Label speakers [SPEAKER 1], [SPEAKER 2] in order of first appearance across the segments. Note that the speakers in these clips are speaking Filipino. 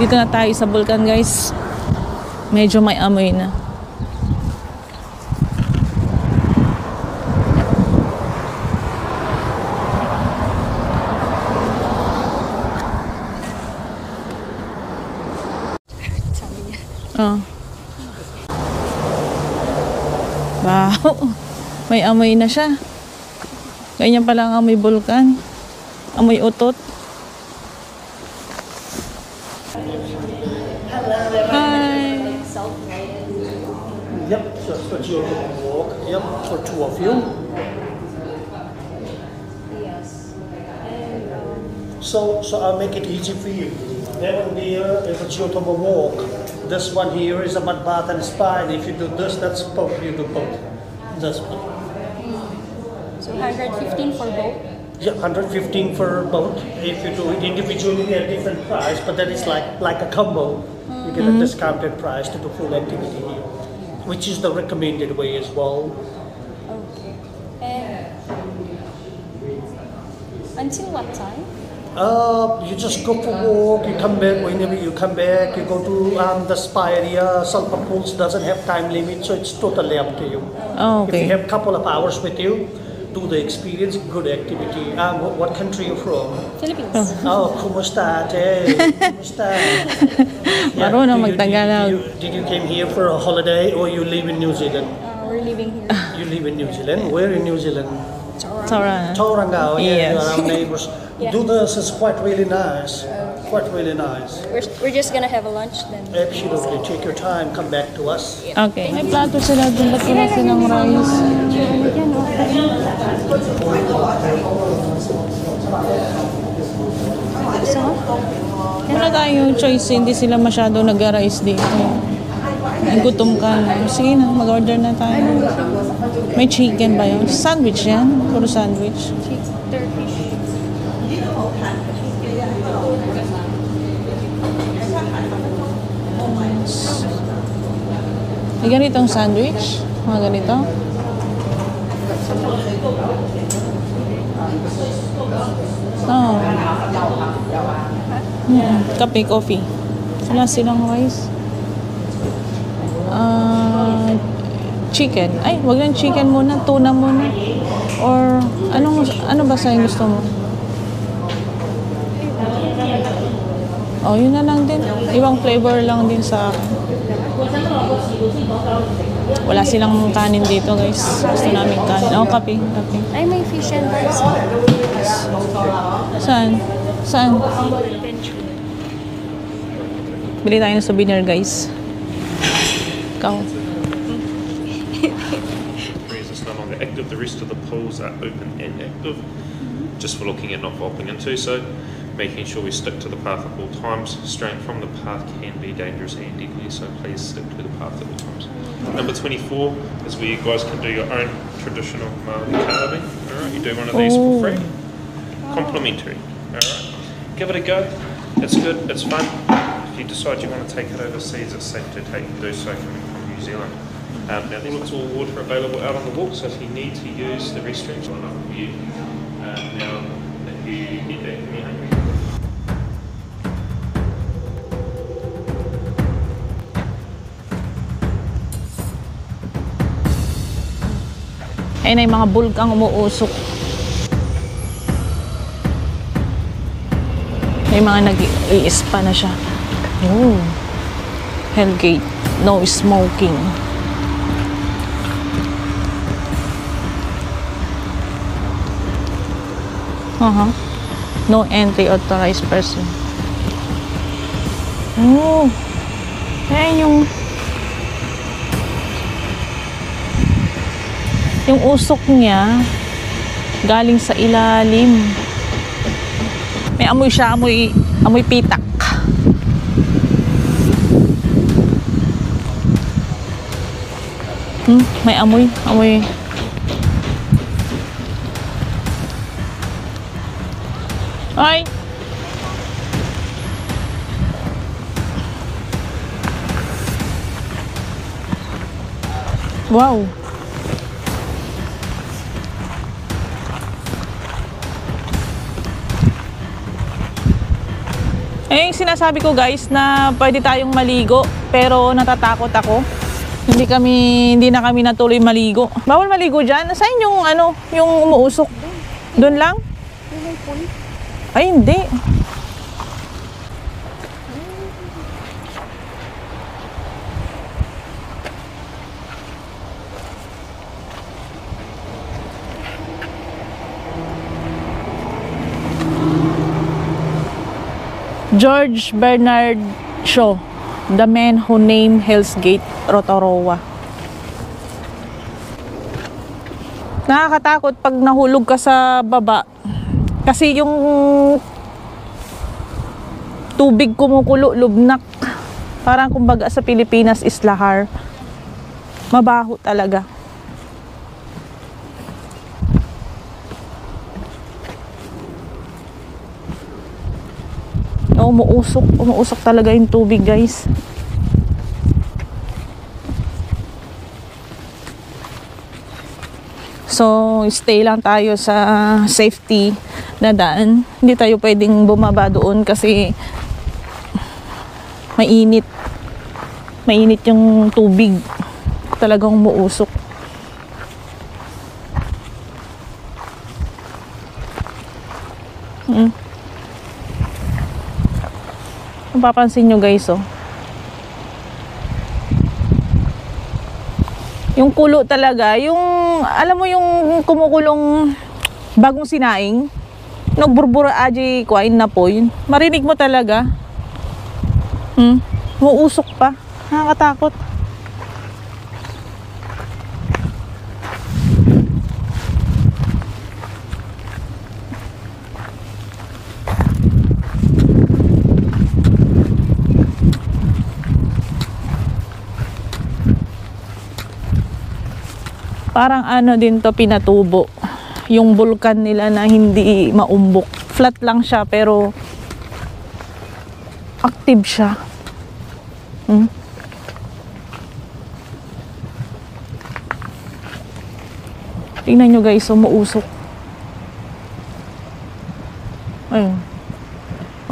[SPEAKER 1] Dito na tayo sa bulkan, guys. Medyo may amoy na. Oh. Wow. May amoy na siya. Ganyan pala ang amoy bulkan. Amoy utot. Hi.
[SPEAKER 2] Yep, so for you to walk. Yep, for two of you.
[SPEAKER 3] Yes.
[SPEAKER 2] So I'll make it easy for you. There will be if it's your to walk. This one here is a mud bath and spine. If you do this, that's both. You do both. This one.
[SPEAKER 3] So 115 for both?
[SPEAKER 2] Yeah, 115 for both. If you do it individually, a different price, but then it's like a combo. You get a discounted price to the full activity here, which is the recommended way as well.
[SPEAKER 3] Okay. And until what time?
[SPEAKER 2] You just go for a walk, you come back, whenever you come back, you go to the spa area. Sulphur Pools doesn't have time limit, so it's totally up to you.
[SPEAKER 1] Oh,
[SPEAKER 2] If you
[SPEAKER 1] okay.
[SPEAKER 2] have a couple of hours with you, do the experience, good activity. What country you from?
[SPEAKER 3] Philippines.
[SPEAKER 2] Oh, kumusta ate? Kumusta?
[SPEAKER 1] Marunong
[SPEAKER 2] do you-
[SPEAKER 1] magtagalog.
[SPEAKER 2] Did you came here for a holiday or you live in New Zealand?
[SPEAKER 3] We're living here.
[SPEAKER 2] You live in New Zealand? Where in New Zealand?
[SPEAKER 1] Tauranga.
[SPEAKER 2] Tauranga, yeah,
[SPEAKER 1] Yes.
[SPEAKER 2] our neighbors.
[SPEAKER 3] Yeah.
[SPEAKER 2] Do this, it's quite really nice. Quite really nice.
[SPEAKER 3] We're just gonna have a lunch then.
[SPEAKER 2] Absolutely. Take your time, come back to us.
[SPEAKER 1] Okay. May plato sila dun. Ba't wala silang rice? Wala tayong choice. Hindi sila masyado nag-rice dito. Gutom ka na. Sige na, mag-order na tayo. May chicken ba yun? Sandwich yan? Puro sandwich.
[SPEAKER 3] Turkish.
[SPEAKER 1] May ganitong sandwich? Mga ganito? Oh. Kape, coffee. Wala silang rice. Chicken. Ay, wag lang chicken muna. Tuna muna. Or, ano ba sa gusto mo? Oh, yun na lang din. Ibang flavor lang din sa akin. Wala silang kanin dito, guys. Gusto namin kanin. Oh, kape. Kape.
[SPEAKER 3] Ay, may fish and rice.
[SPEAKER 1] Saan? Saan? Bili tayo ng souvenir, guys. Ikaw.
[SPEAKER 4] It's no longer active. The rest of the pools are open and active, just for looking at not hopping into. So, making sure we stick to the path at all times. Straying from the path can be dangerous and deadly, so please stick to the path at all times. Number 24 is where you guys can do your own traditional Māori carving. Alright, you do one of these for free. Complimentary. Alright, give it a go. It's good, it's fun. If you decide you want to take it overseas, it's safe to take and do so coming from New Zealand. Now there's lots of water available out on the walk, so if you need to use the restrooms, I'll offer you. Now, if you get back to me hungry.
[SPEAKER 1] Ayun ay mga bulkang umuusok. May mga nag-i-spa na siya. Oh. Hellgate. No smoking. No entry authorized person. Oh. Ayan yung usok niya galing sa ilalim. May amoy siya, amoy pitak. May amoy. Ay! Wow! Eh, yung sinasabi ko guys na pwede tayong maligo pero natatakot ako. Hindi na kami natuloy maligo. Bawal maligo dyan. Saan yung yung umuusok? Doon lang? Ay, hindi. George Bernard Shaw, the man who named Hell's Gate, Rotorua. Nakakatakot pag nahulog ka sa baba. Kasi yung tubig kumukulo, lubnak. Parang kumbaga sa Pilipinas is lahar. Mabaho talaga. Umuusok talaga yung tubig, guys. So, stay lang tayo sa safety na daan. Hindi tayo pwedeng bumaba doon kasi mainit. Mainit yung tubig. Talagang umuusok. Mapapansin nyo guys, oh. Yung kulo talaga, yung, alam mo yung kumukulong bagong sinaing, nagburbura aji kuwain na po yun. Marinig mo talaga. Muusok pa. Nakakatakot. Parang din to pinatubo. Yung bulkan nila na hindi maumbok. Flat lang siya pero active siya. Tingnan nyo guys, umuusok. Ayun.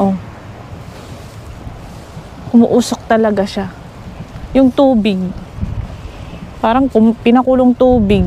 [SPEAKER 1] Oh. Umuusok talaga siya. Yung tubig. Parang pinakulong tubig.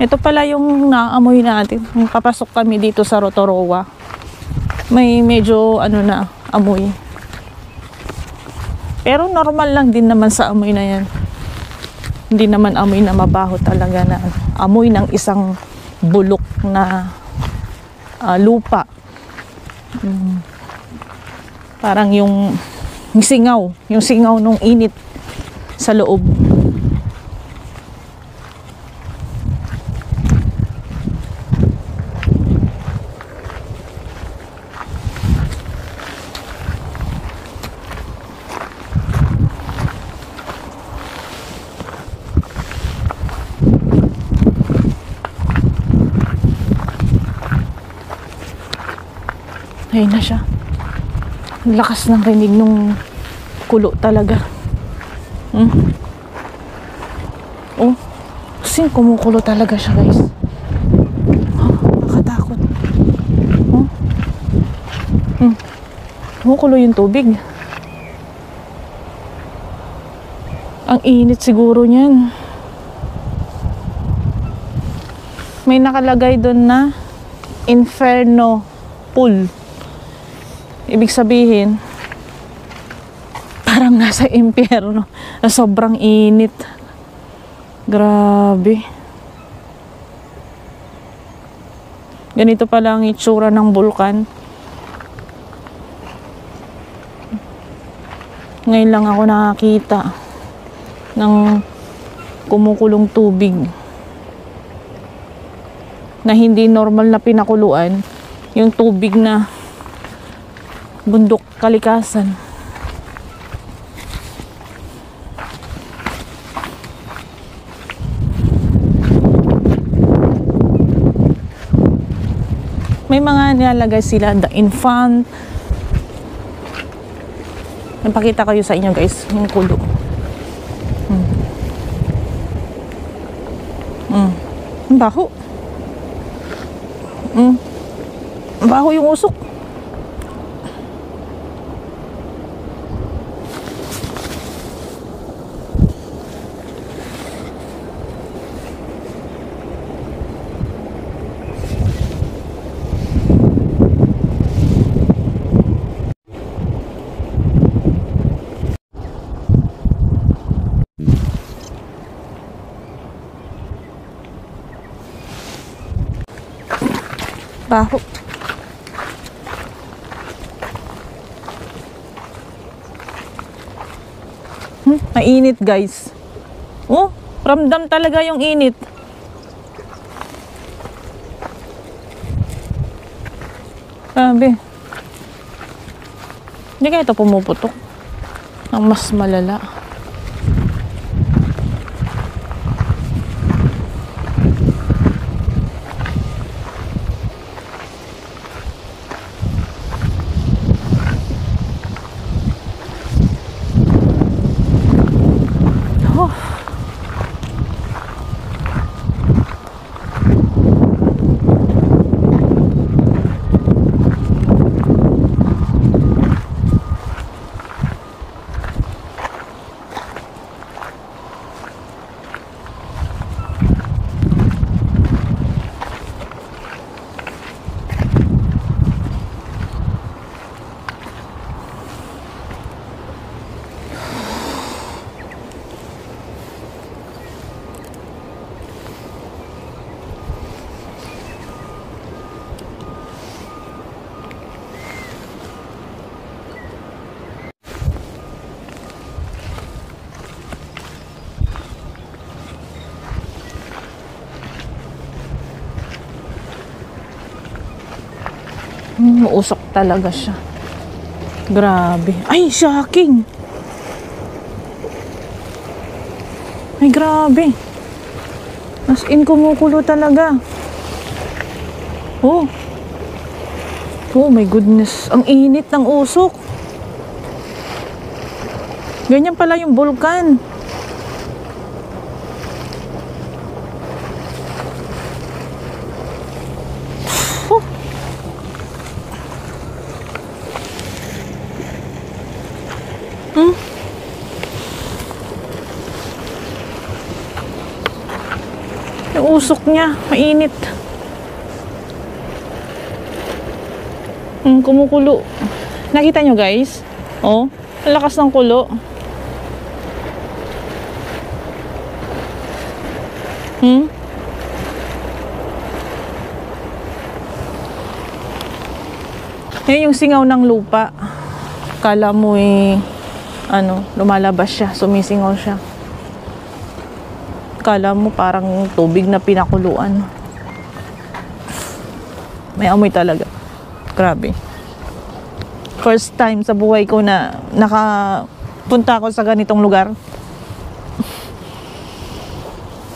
[SPEAKER 1] Ito pala yung naamoy natin. Papasok kami dito sa Rotorua. May medyo na amoy. Pero normal lang din naman sa amoy na yan. Hindi naman amoy na mabaho talaga na amoy ng isang bulok na lupa. Parang yung singaw nung init sa loob. Ayun na siya. Ang lakas ng rinig nung kulo talaga. Oh, kasing kumukulo talaga siya guys. Nakatakot. Kumukulo yung tubig. Ang init siguro niyan. May nakalagay doon na Inferno Pool. Ibig sabihin, parang nasa impyerno. Sobrang init. Grabe. Ganito pala ang itsura ng bulkan. Ngayon lang ako nakakita ng kumukulong tubig na hindi normal na pinakuluan. Yung tubig na bundok kalikasan. May mga nilalagay sila, the infant. Napakita ko yun sa inyo guys, yung kulo. Ang baho. Ang baho yung usok. Baho. Mainit guys. Oh, ramdam talaga yung init. Sabi. Hindi kaya ito pumuputok. Ang mas malala. Mausok talaga siya. Grabe. Ay, shocking. Ay, grabe. As in, kumukulo talaga. Oh. Oh my goodness. Ang init ng usok. Ganyan pala yung bulkan. Yung usok niya, mainit. Kumukulo. Nakita nyo guys? Oh, ang lakas ng kulo. Yan yung singaw ng lupa. Kala mo lumalabas siya, sumisingaw siya. Kala mo parang tubig na pinakuluan. May amoy talaga. Grabe. First time sa buhay ko na nakapunta ako sa ganitong lugar.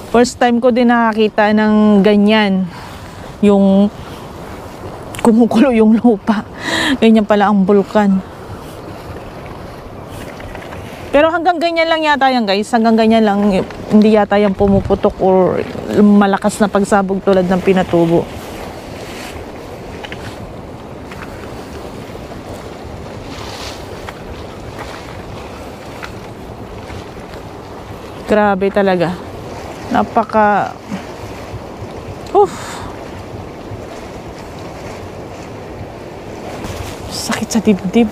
[SPEAKER 1] First time ko din nakakita ng ganyan. Yung kumukulo yung lupa. Ganyan pala ang bulkan. Pero hanggang ganyan lang yata yan guys. Hanggang ganyan lang. Hindi yata yan pumuputok or malakas na pagsabog tulad ng pinatubo. Grabe talaga. Napaka... sakit sa dibdib.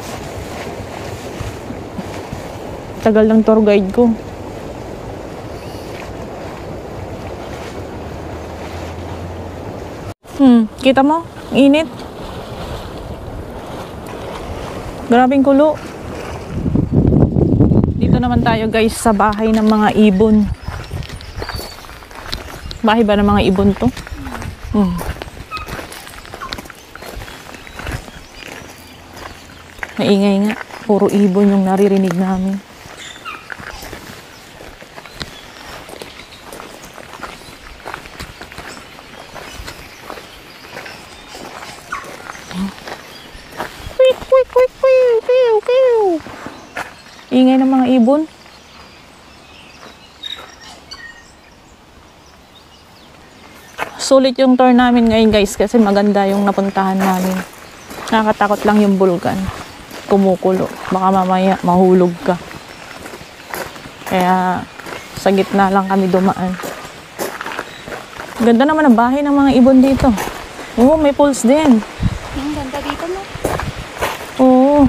[SPEAKER 1] Tagal ng tour guide ko. Kita mo? Init. Grabing kulo. Dito naman tayo guys sa bahay ng mga ibon. Bahay ba ng mga ibon to? Maingay nga. Puro ibon yung naririnig namin. Ingay ng mga ibon. Sulit yung tour namin ngayon guys kasi maganda yung napuntahan namin. Nakakatakot lang yung bulkan. Kumukulo. Baka mamaya mahulog ka. Kaya sa gitna lang kami dumaan. Ganda naman ang bahay ng mga ibon dito. Oo, may pools din.
[SPEAKER 3] Ang ganda dito mo.
[SPEAKER 1] Oo.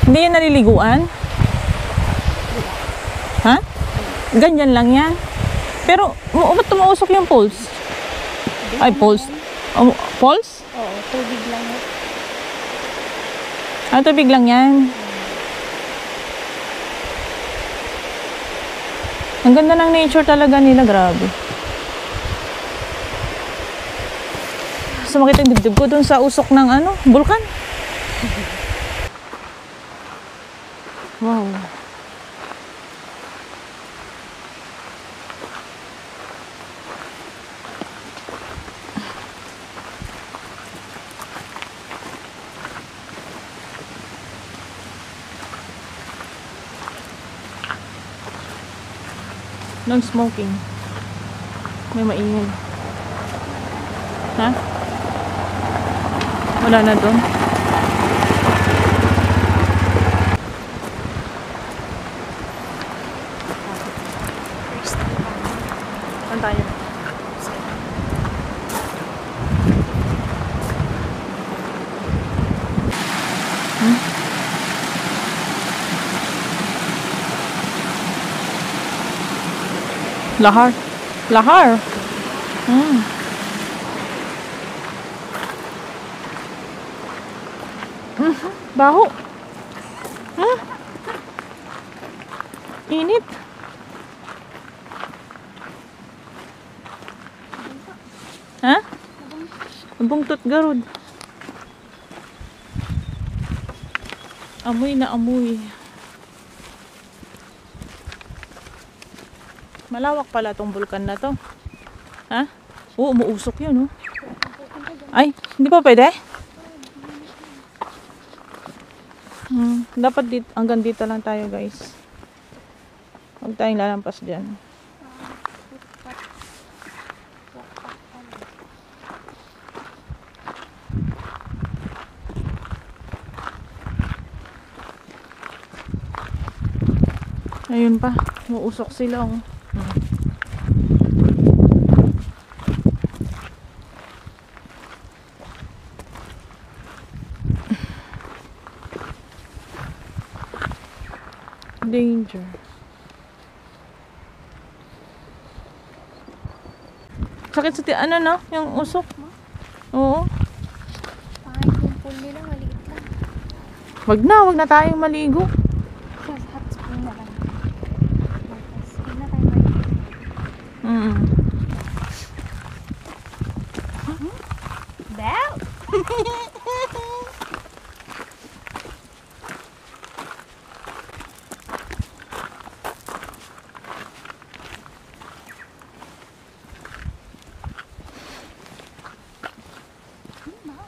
[SPEAKER 1] Hindi yan naliliguan? Ha? Ganyan lang yan. Pero, ba't tumausok yung pools? Ay, pools. Pools?
[SPEAKER 3] Oo, tubig lang yun.
[SPEAKER 1] Ah, tubig lang yan. Ang ganda ng nature talaga nila, grabe. Sumakit yung dibdib ko dun sa usok ng bulkan. Wow. Non-smoking. May maingay. Ha? Wala na doon. Saan tayo? Lahar. Lahar. Baho. Init. Ha? Bungtot garod. Amoy na amoy. Malawak pala tong bulkan na to. Ha? Oo, umuusok yun, oh. Ay, hindi pa pwede? Dapat dito, hanggang dito lang tayo, guys. Huwag tayong lalampas dyan. Ayun pa, umuusok sila, oh. Danger. Sakit sa ano no? Yung usok. Oo.
[SPEAKER 3] Parang yung pool nila maliit lang.
[SPEAKER 1] Wag na tayong maligo.
[SPEAKER 3] Hot spring na lang. Hindi na tayo maliit. Bell!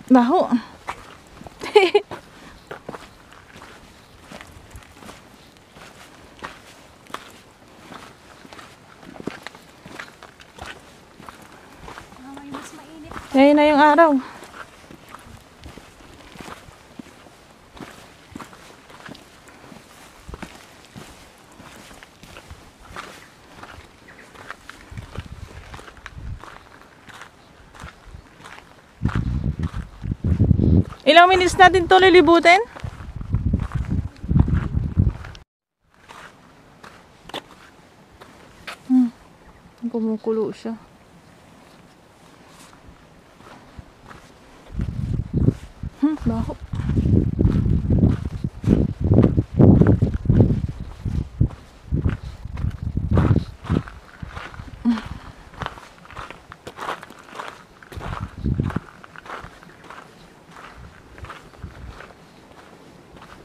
[SPEAKER 1] Baho.
[SPEAKER 3] May mas mainit.
[SPEAKER 1] Ngayon na yung araw. Ilang minutes natin to lilibutin? Kumukulo siya. Baho.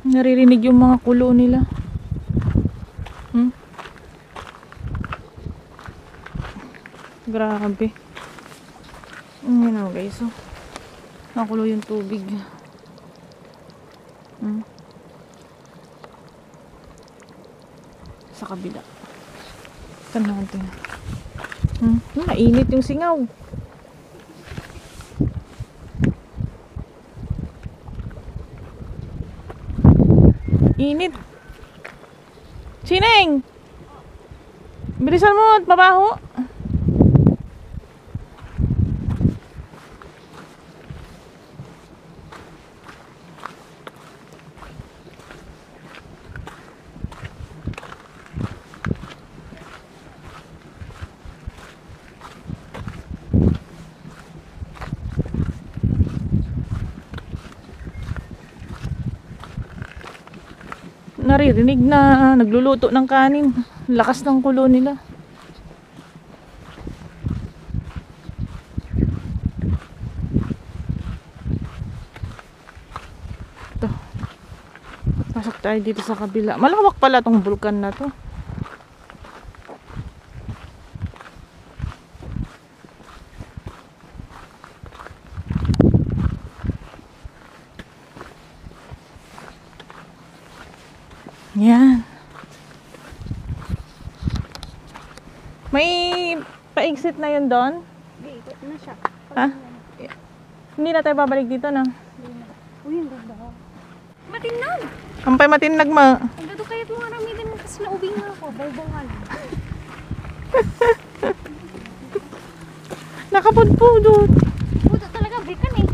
[SPEAKER 1] Naririnig yung mga kulo nila. Grabe. Yun o guys. Oh. Nakulo yung tubig. Sa kabila. Ito natin. Mainit yung singaw. Init. Sineng! Bilisan mo at mabaho. Naririnig na nagluluto ng kanin. Lakas ng kulo nila. Ito. Pasok tayo dito sa kabila. Malawak pala tong bulkan na to. Yan. May pa-exit na yun doon?
[SPEAKER 3] Hindi, ikot na siya.
[SPEAKER 1] Ha? Hindi na tayo babalik dito na.
[SPEAKER 3] Uy, ang ganda. Matinag!
[SPEAKER 1] Ampay matinag ma.
[SPEAKER 3] Ang ganda kaya't mga ramitin mo kasi naubing nga ako. Balbangal.
[SPEAKER 1] Nakapudpo doon.
[SPEAKER 3] Puto talaga, brikan eh.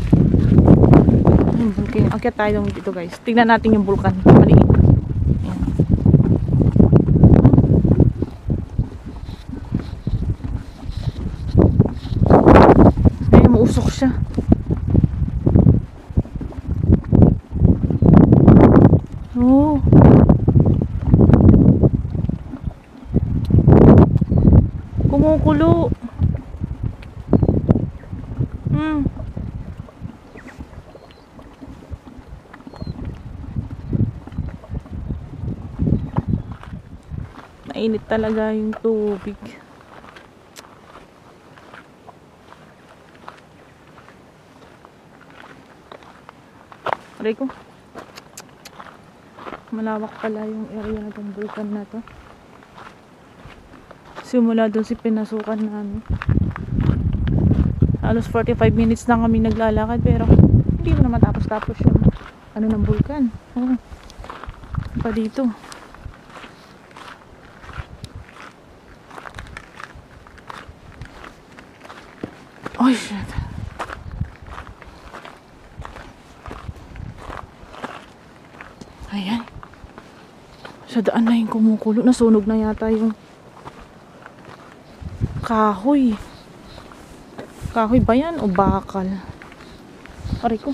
[SPEAKER 1] Okay, akyat tayo dito guys. Tignan natin yung bulkan. Maliit. Ayan. Ay, mausok siya. Oh. Kumukulo. Mainit talaga yung tubig. Aray ko. Malawak pala yung area na itong vulkan na to. Simula doon si pinasukan namin. Halos 45 minutes na kami naglalakad pero hindi mo na matapos-tapos yung ano ng vulkan. Oh. Pa dito. Oh shit. Ayan. Sa daan na yung kumukulo. Nasunog na yata yung kahoy. Kahoy ba yan o bakal? Aray ko.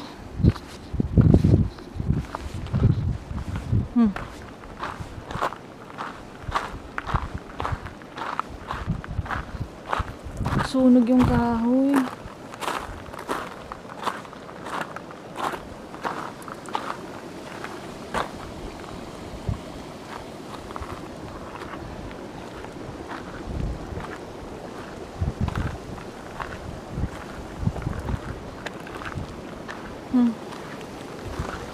[SPEAKER 1] Sunog yung kahoy.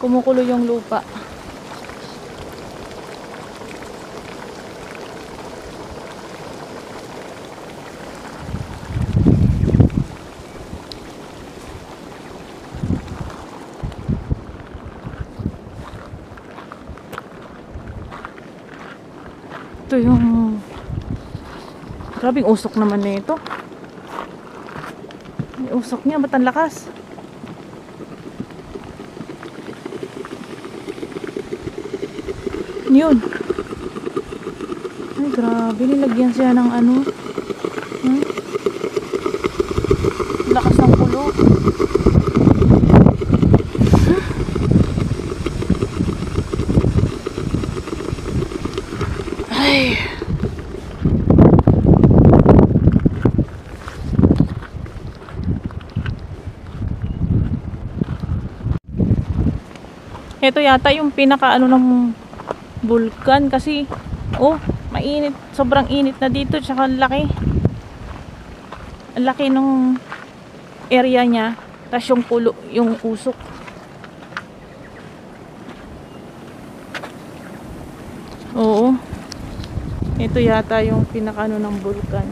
[SPEAKER 1] Kumukulo yung lupa. Ito yung grabing usok naman nito. Yung usok niya, ba't ang lakas? Yun. Ay, grabe. Nilagyan siya ng ano. Lakas ng kulo. Ay. Ito yata yung pinaka ano ng bulkan kasi oh, mainit, sobrang init na dito, tsaka ang laki ng area niya, tapos yung kulo, yung usok. Oo. Ito yata yung pinakano ng bulkan.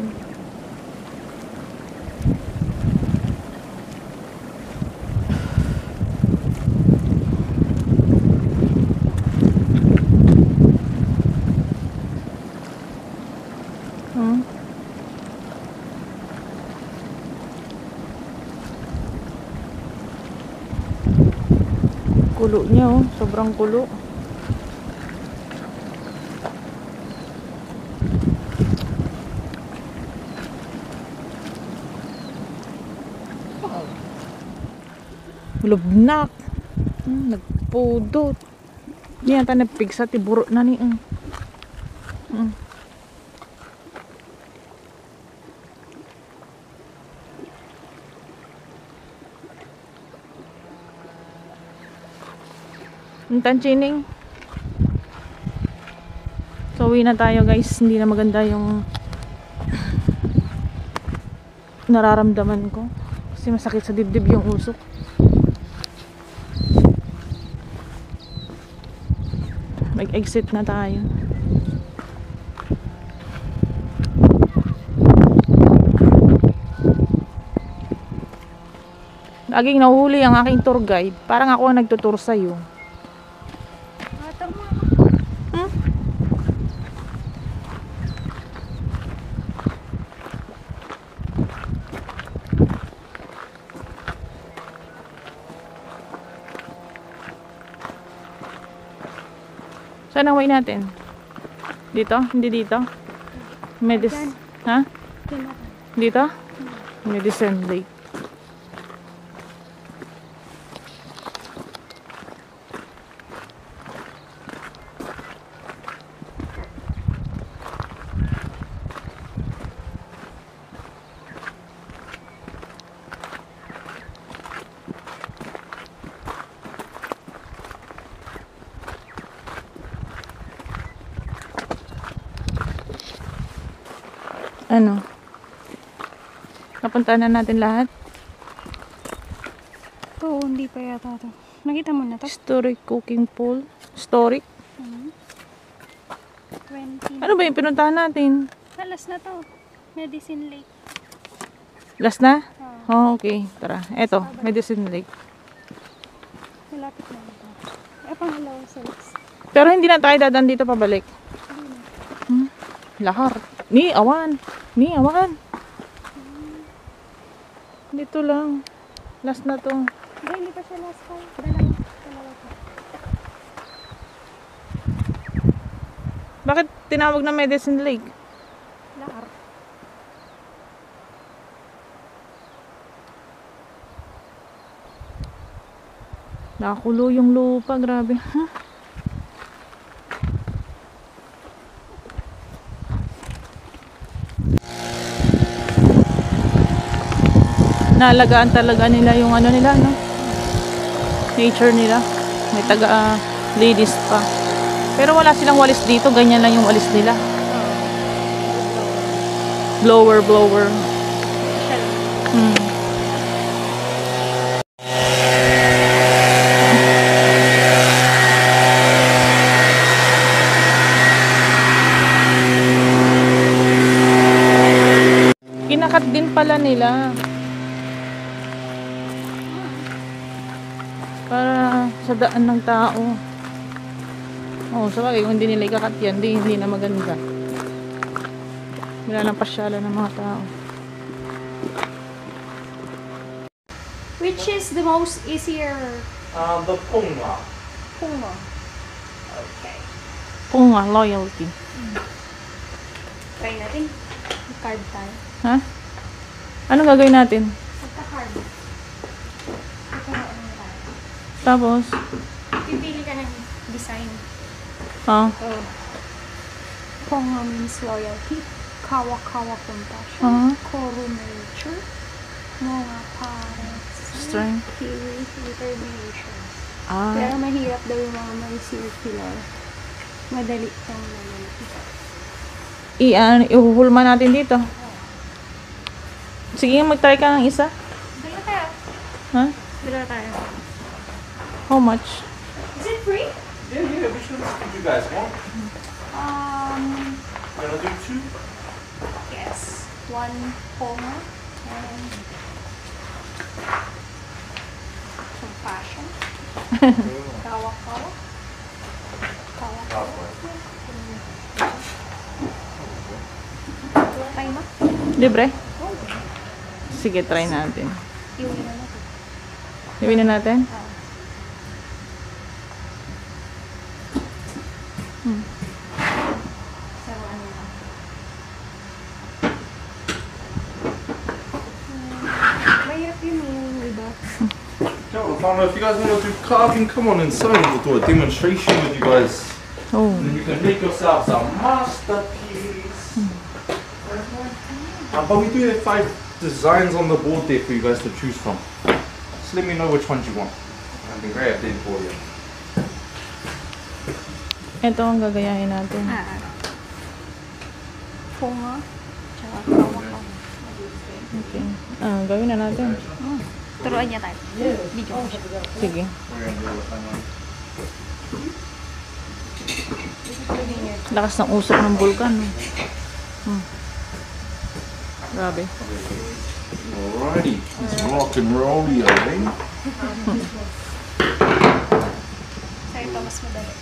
[SPEAKER 1] Kulo niya oh, sobrang kulo. Lubnak. Nagpudot. Di yata nagpigsa, tiburo na ni. Tanchining. So, uwi na tayo guys. Hindi na maganda yung nararamdaman ko. Kasi masakit sa dibdib yung usok. Mag-exit na tayo. Laging nahuhuli ang aking tour guide. Parang ako ang nagtutur sa'yo. Saan ang way natin? Dito? Hindi dito? Ha? Dito? Medicine Lake. Ano? Napunta na natin lahat?
[SPEAKER 3] Oo, hindi pa yata to. Nakita mo na to?
[SPEAKER 1] Historic cooking pool. Historic?
[SPEAKER 3] 20.
[SPEAKER 1] Ano ba yung pinuntahan natin?
[SPEAKER 3] Last na to. Medicine Lake.
[SPEAKER 1] Last na? Oh, okay. Tara. Eto, Medicine Lake.
[SPEAKER 3] Malapit na ito. Pangalawa sa list.
[SPEAKER 1] Pero hindi na tayo dadan dito pabalik. Lahar. Ni awan. Dito lang. Last na to.
[SPEAKER 3] Hindi pa siya last time. Dalawa pa.
[SPEAKER 1] Bakit tinawag na Medicine Lake?
[SPEAKER 3] Lahar.
[SPEAKER 1] Nakulo yung lupa. Grabe. Naalagaan talaga nila yung ano nila, no? Nature nila. May taga ladies pa. Pero wala silang walis dito. Ganyan lang yung walis nila. Blower. Kinakat din pala nila. Para sa daan ng tao. Oh, sabagay kung hindi nila ikakat yan, hindi na maganda. Wala nang pasyalan ng mga tao.
[SPEAKER 3] Which is the most easier
[SPEAKER 2] The Pungwa.
[SPEAKER 3] Pungmo? Okay.
[SPEAKER 1] Kung nga, loyalty.
[SPEAKER 3] Try natin. Card tayo.
[SPEAKER 1] Ha? Anong gagawin natin?
[SPEAKER 3] Magka-card.
[SPEAKER 1] Tapos?
[SPEAKER 3] Pipili ka ng design.
[SPEAKER 1] Oh.
[SPEAKER 3] Pongo means loyalty. Kawa-kawa compassion. Koru nature. Mga parents.
[SPEAKER 1] Strength.
[SPEAKER 3] Spirit, determination.
[SPEAKER 1] Ah.
[SPEAKER 3] Pero mahirap daw yung mga may circular. Madali kang naman.
[SPEAKER 1] Ihuhulma natin dito. Sige, mag-try ka ng isa.
[SPEAKER 3] Dalawa tayo.
[SPEAKER 1] Ha?
[SPEAKER 3] Pila tayo.
[SPEAKER 1] How much?
[SPEAKER 3] Is it free?
[SPEAKER 5] Yeah, which ones do you guys want? Gonna do 2?
[SPEAKER 3] Yes. One Homer and some passion. Kawak-kawak. Kawak-kawak. Tayo ba?
[SPEAKER 1] Libre? Sige, try natin.
[SPEAKER 3] Iuwi na natin.
[SPEAKER 1] Iwi na natin?
[SPEAKER 3] Pero ano lang. Mahirap yun yung iba.
[SPEAKER 5] Yo, I don't know if you guys want to do carving, come on inside. We'll do a demonstration with you guys.
[SPEAKER 1] Oh.
[SPEAKER 5] And then you can make yourselves a masterpiece. But we do have 5 designs on the board there for you guys to choose from. Just let me know which ones you want. I can grab them for you.
[SPEAKER 1] Ito ang gagayahin natin.
[SPEAKER 3] Punga. Tsaka kawak-kawak.
[SPEAKER 1] Okay. Gawin na natin.
[SPEAKER 3] Turuan niya tayo. Video ko siya.
[SPEAKER 1] Sige.
[SPEAKER 5] We're gonna do it with that one.
[SPEAKER 1] Lakas ng usok ng bulkan. No? Grabe.
[SPEAKER 5] Alrighty, let's rock and roll here, eh?
[SPEAKER 3] So ito mas madali.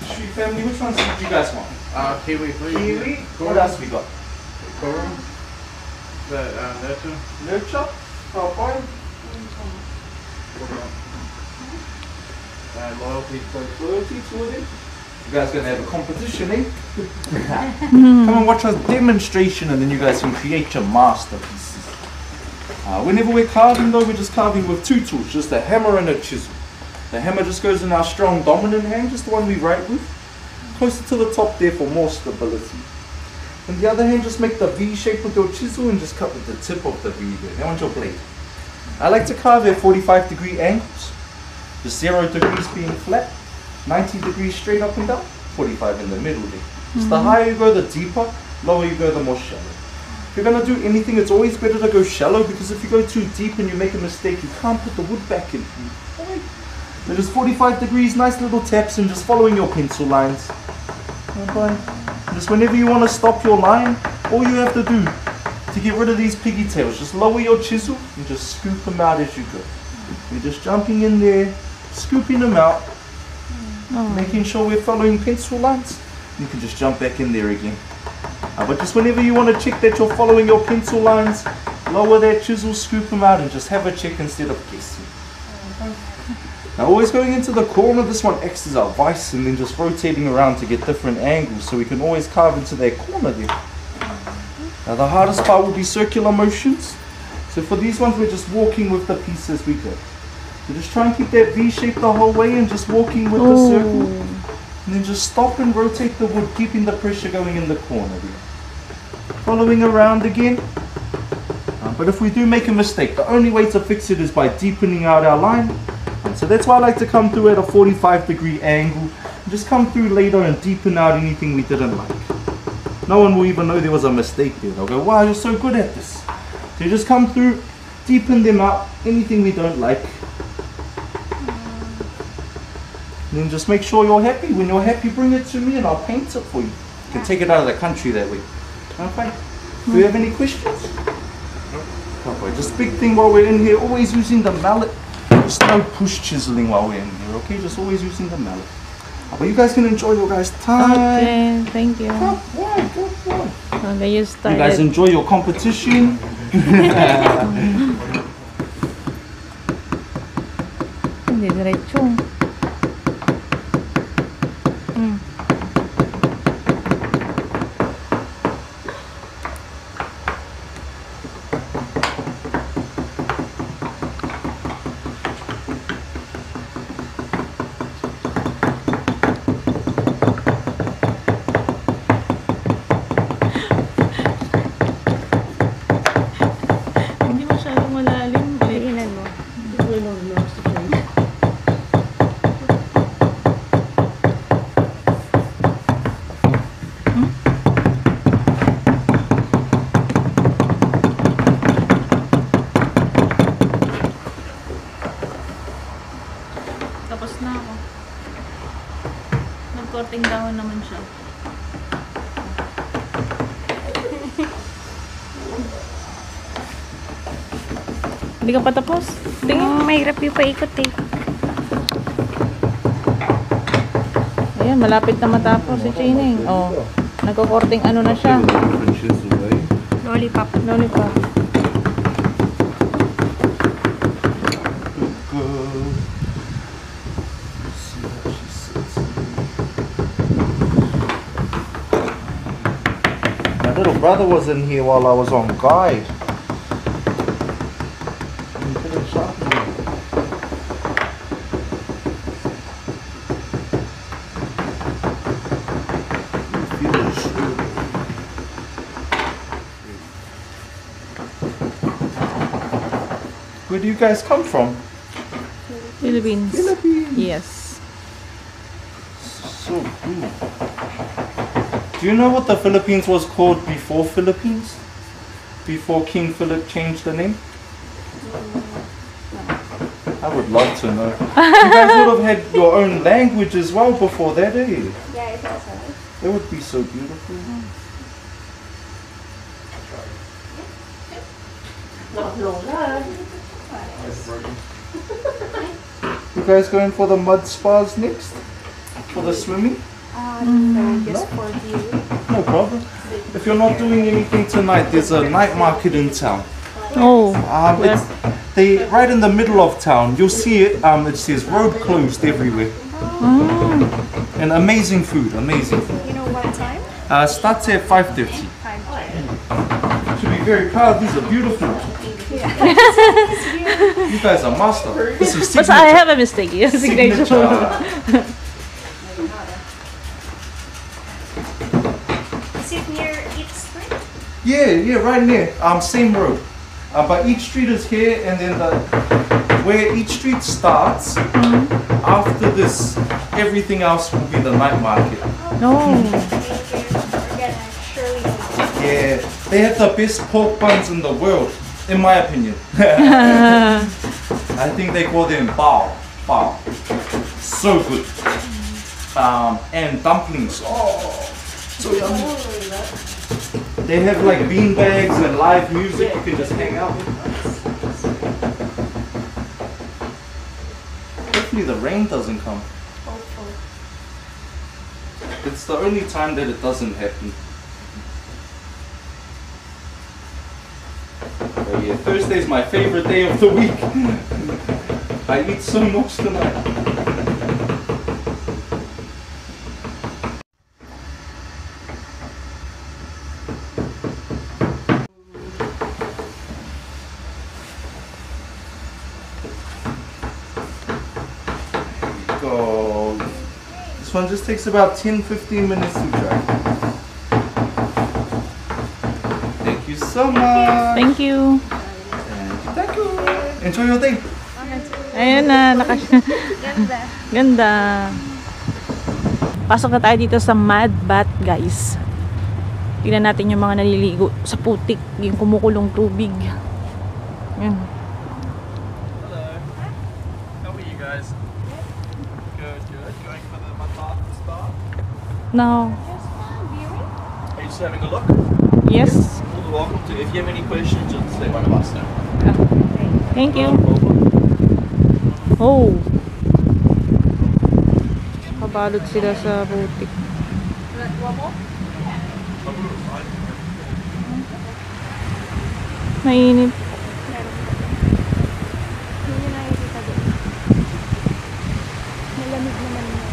[SPEAKER 5] Street family, which ones did you guys want?
[SPEAKER 6] Kiwi, please.
[SPEAKER 5] Kiwi? What else we got?
[SPEAKER 6] Coral. That too.
[SPEAKER 5] Nurture? Cowboy?
[SPEAKER 6] Loyalty.
[SPEAKER 5] Loyalty to it? You guys gonna have a competition, eh? Come and watch us demonstration and then you guys can create your masterpieces. Whenever we're carving though, we're just carving with 2 tools, just a hammer and a chisel. The hammer just goes in our strong dominant hand, just the one we write with, closer to the top there for more stability. And the other hand, just make the V shape with your chisel and just cut with the tip of the V there. Now on your blade. I like to carve at 45-degree angles, just 0 degrees being flat, 90 degrees straight up and down, 45 in the middle there. So the higher you go, the deeper, lower you go, the more shallow. If you're going to do anything, it's always better to go shallow, because if you go too deep and you make a mistake, you can't put the wood back in. So just 45 degrees, nice little taps, and just following your pencil lines. Okay. Just whenever you want to stop your line, all you have to do to get rid of these piggy tails, just lower your chisel and just scoop them out as you go. You're just jumping in there, scooping them out, making sure we're following pencil lines. You can just jump back in there again. But just whenever you want to check that you're following your pencil lines, lower that chisel, scoop them out, and just have a check instead of guessing. Now always going into the corner, this one acts as our vice, and then just rotating around to get different angles, so we can always carve into that corner there. Now the hardest part will be circular motions. So for these ones, we're just walking with the piece as we go. So just try and keep that V shape the whole way and just walking with the circle. And then just stop and rotate the wood, keeping the pressure going in the corner there. Following around again. But if we do make a mistake, the only way to fix it is by deepening out our line. So that's why I like to come through at a 45-degree angle. Just come through later and deepen out anything we didn't like. No one will even know there was a mistake there. They'll go, wow, you're so good at this. So you just come through, deepen them out, anything we don't like. And then just make sure you're happy. When you're happy, bring it to me and I'll paint it for you. You can take it out of the country that way. Okay. Do you have any questions? Okay. Just big thing while we're in here, always using the mallet. Just no push chiseling while we're in here, okay? Just always using the mallet. But you guys can enjoy your guys' time.
[SPEAKER 1] Okay, thank you.
[SPEAKER 5] Come on, come on.
[SPEAKER 1] Okay, you
[SPEAKER 5] You
[SPEAKER 1] started.
[SPEAKER 5] guys enjoy your competition.
[SPEAKER 1] Hindi, diretso. Hindi masyadong malalim.
[SPEAKER 3] Tingnan mo. naman siya.
[SPEAKER 1] Hindi ka pa tapos? Tingin.
[SPEAKER 3] Mahirap yung paikot eh.
[SPEAKER 1] Ayan, malapit na matapos si Chining. Oh, nagko-korting ano na siya.
[SPEAKER 3] Lollipop.
[SPEAKER 1] Lollipop.
[SPEAKER 5] My little brother was in here while I was on guide. He couldn't sharpen me. You feel it, sure. Where do you guys come from?
[SPEAKER 1] Philippines.
[SPEAKER 5] Philippines.
[SPEAKER 1] Yes.
[SPEAKER 5] So cool. Do you know what the Philippines was called before Philippines? Before King Philip changed the name? I would love to know. You guys would have had your own language as well before that, eh?
[SPEAKER 3] Yeah, it was.
[SPEAKER 5] It would be so beautiful. You guys going for the mud spas next? For the swimming?
[SPEAKER 3] No, just for you.
[SPEAKER 5] No problem. If you're not doing anything tonight, there's a night market in town.
[SPEAKER 1] Oh.
[SPEAKER 5] It's right in the middle of town. You'll see it. It says road closed everywhere. And amazing food, amazing food.
[SPEAKER 3] You know what time?
[SPEAKER 5] Starts at 5:30.
[SPEAKER 3] 5:30.
[SPEAKER 5] Should be very proud. These are beautiful. You guys are master. This is
[SPEAKER 1] But
[SPEAKER 5] signature.
[SPEAKER 1] I have a mistake. Yes, signature.
[SPEAKER 3] Is it near each street?
[SPEAKER 5] Yeah, right near. Same road. But each street is here, and then where each street starts. After this, everything else will be the night market.
[SPEAKER 1] No.
[SPEAKER 5] Yeah, they have the best pork buns in the world, in my opinion. I think they call them bao. So good. And dumplings. Oh, so yummy. They have like bean bags and live music. You can just hang out. Hopefully the rain doesn't come. It's the only time that it doesn't happen. But yeah, Thursday's my favorite day of the week. I eat so much tonight. Go. This one just takes about 10-15 minutes to dry. Thank you so much.
[SPEAKER 1] Thank you.
[SPEAKER 5] Thank you. Enjoy your day.
[SPEAKER 1] Ayun na,
[SPEAKER 3] Ganda.
[SPEAKER 1] Ganda. Pasok na tayo dito sa mud bath, guys. Tingnan natin yung mga naliligo sa putik, yung kumukulong tubig. Yan.
[SPEAKER 5] Hello. How are you guys? Good. Going for the mud bath spa?
[SPEAKER 1] No.
[SPEAKER 5] Are you just having a look?
[SPEAKER 1] Yes.
[SPEAKER 5] You're welcome to. If you have any questions, just let one of us know.
[SPEAKER 1] Thank you. Oh. Kabalot sila sa putik. Mainit.
[SPEAKER 3] Hindi na nakikita doon. Malamig naman yun.